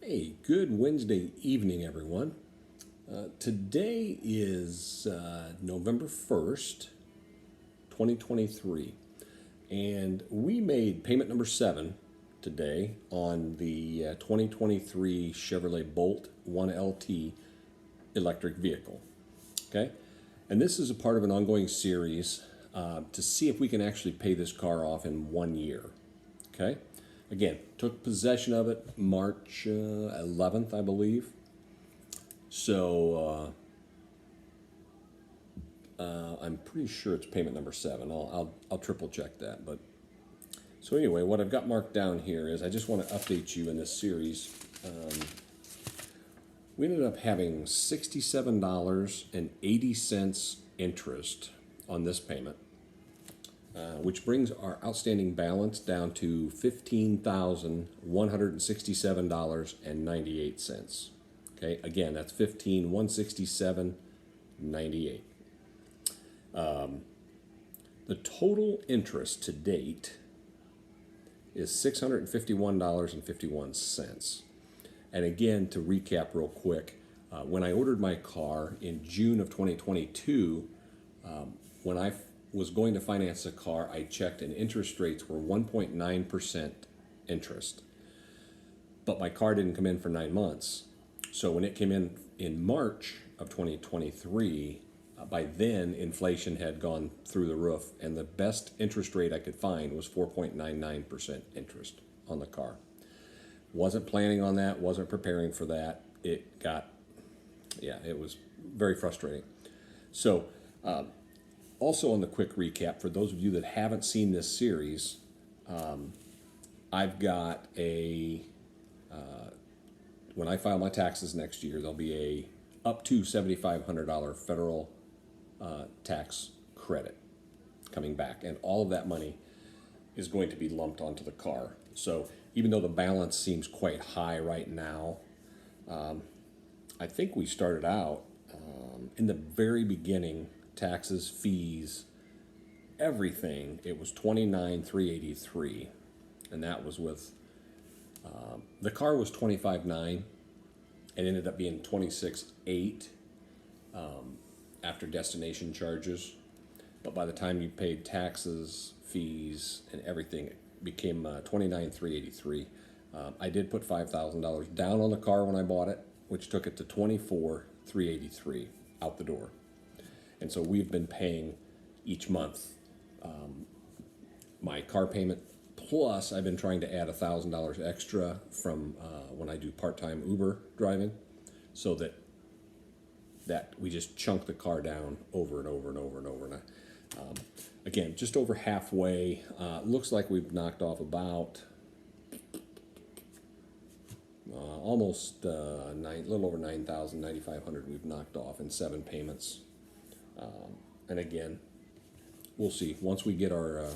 Hey, good Wednesday evening, everyone. Today is November 1st, 2023, and we made payment number 7 today on the 2023 Chevrolet Bolt 1LT electric vehicle. Okay, and this is a part of an ongoing series to see if we can actually pay this car off in 1 year. Okay, again, took possession of it March 11th, I believe. So I'm pretty sure it's payment number 7. I'll triple check that. But so anyway, what I've got marked down here is I just want to update you in this series. We ended up having $67.80 interest on this payment, which brings our outstanding balance down to $15,167.98. Okay, again, that's $15,167.98. The total interest to date is $651.51. And again, to recap real quick, when I ordered my car in June of 2022, when I was going to finance a car, I checked and interest rates were 1.9% interest. But my car didn't come in for 9 months. So when it came in March of 2023, by then inflation had gone through the roof, and the best interest rate I could find was 4.99% interest on the car. Wasn't planning on that, wasn't preparing for that. It was very frustrating. So also on the quick recap, for those of you that haven't seen this series, I've got when I file my taxes next year, there'll be a up to $7,500 federal tax credit coming back, and all of that money is going to be lumped onto the car. So even though the balance seems quite high right now, I think we started out in the very beginning, taxes, fees, everything, it was $29,383, and that was with the car was $25,900. It ended up being $26,800 after destination charges, but by the time you paid taxes, fees, and everything, it became $29,383. I did put $5,000 down on the car when I bought it, which took it to $24,383 out the door. And so we've been paying each month my car payment, plus I've been trying to add $1,000 extra from when I do part-time Uber driving, so that we just chunk the car down over and over and over and over. And again, just over halfway. Looks like we've knocked off about almost a little over 9,000, 9,500 we've knocked off in 7 payments. And again, we'll see. Once we get our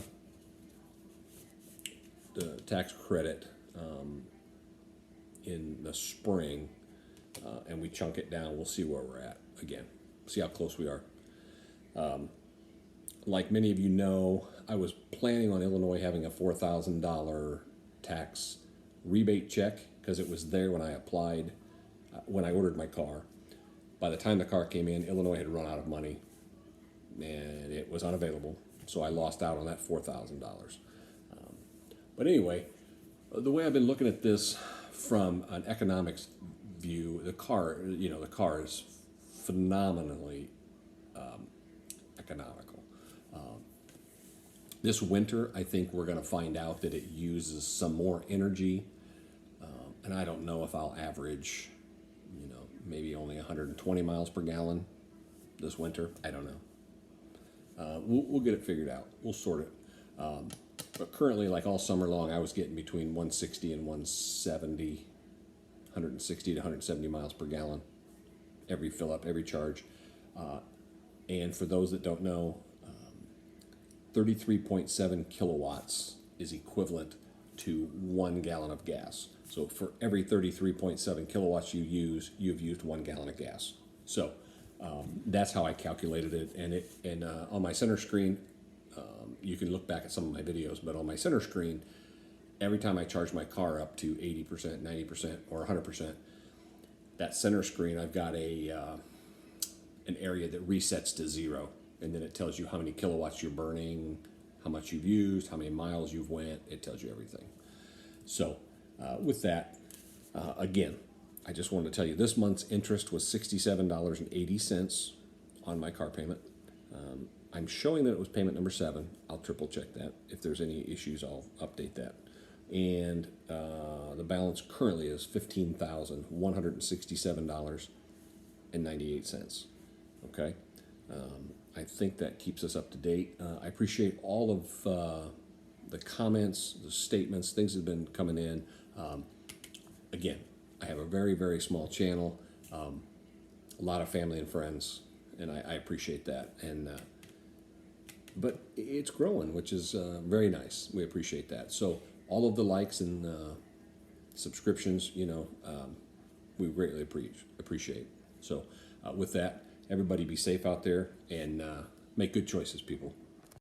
the tax credit in the spring, and we chunk it down, we'll see where we're at again. See how close we are. Like many of you know, I was planning on Illinois having a $4,000 tax rebate check because it was there when I applied, when I ordered my car. By the time the car came in, Illinois had run out of money and it was unavailable, so I lost out on that $4,000. But anyway, the way I've been looking at this from an economics view, the car is phenomenally economical. This winter, I think we're going to find out that it uses some more energy, and I don't know if I'll average, maybe only 120 miles per gallon this winter. I don't know. We'll get it figured out. We'll sort it. But currently, like all summer long, I was getting between 160 and 170, 160 to 170 miles per gallon every fill up, every charge. And for those that don't know, 33.7 kilowatts is equivalent to 1 gallon of gas. So for every 33.7 kilowatts you use, you've used 1 gallon of gas. So that's how I calculated it. And on my center screen, you can look back at some of my videos, but on my center screen, every time I charge my car up to 80%, 90%, or 100%, that center screen, I've got an area that resets to 0, and then it tells you how many kilowatts you're burning, how much you've used, how many miles you've went. It tells you everything. So with that, again, I just wanted to tell you this month's interest was $67.80 on my car payment. I'm showing that it was payment number 7. I'll triple check that. If there's any issues, I'll update that. And the balance currently is $15,167.98. Okay, I think that keeps us up to date. I appreciate all of the comments, the statements, things that have been coming in. Again, I have a very, very small channel, a lot of family and friends, and I appreciate that. And but it's growing, which is very nice. We appreciate that. So all of the likes and subscriptions, we greatly appreciate. So with that, everybody be safe out there and make good choices, people.